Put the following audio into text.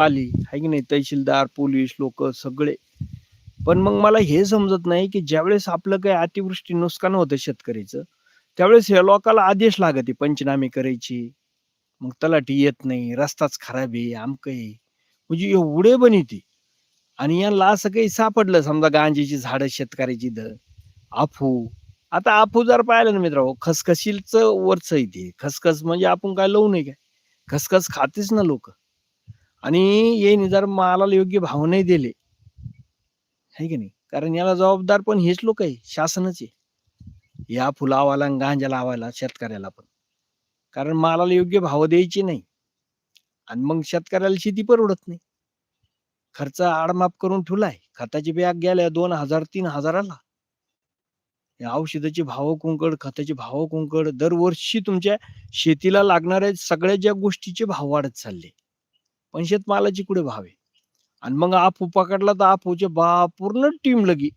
आली आहे की नाही, तहसीलदार, पोलीस लोक सगळे. पण मग मला हे समजत नाही की ज्यावेळेस आपलं काही अतिवृष्टी नुकसान होतं शेतकरीचं, त्यावेळेस या लोकांना आदेश लागते पंचनामे करायची. मग तलाठी येत नाही, रस्ताच खराब आहे, अमकं आहे. म्हणजे एवढे बनिते. आणि यांना असं काही सापडलं समजा गांजेची झाडं शेतकऱ्याची अफू. आता अफू जर पाहिलं ना मित्रांनो, खसखशीचं वरचं आहे ते. खसखस म्हणजे आपण काय लावू नये काय? खसखस खातेच ना लोकं. आणि याने जर मालाला योग्य भाव नाही दिले, आहे की नाही? कारण याला जबाबदार पण हेच लोक आहे, शासनच आहे. या फुलावाला आणि गांजा लावायला शेतकऱ्याला पण. कारण मालाला योग्य भाव द्यायचे नाही आणि मग शेतकऱ्याला शेती परवडत नाही. खर्च आडमाप करून ठेवलाय. खताची बॅग गेल्या 2000-3000 ला. या औषधाचे भाव कुंकड, खताचे भाव कुंकड. दरवर्षी तुमच्या शेतीला लागणाऱ्या सगळ्या ज्या गोष्टीचे भाव वाढत चालले. पण शेतमालाची कुठे भाव आहे? आणि मग अफू पकडला तर अफूचे पूर्ण टीम लगी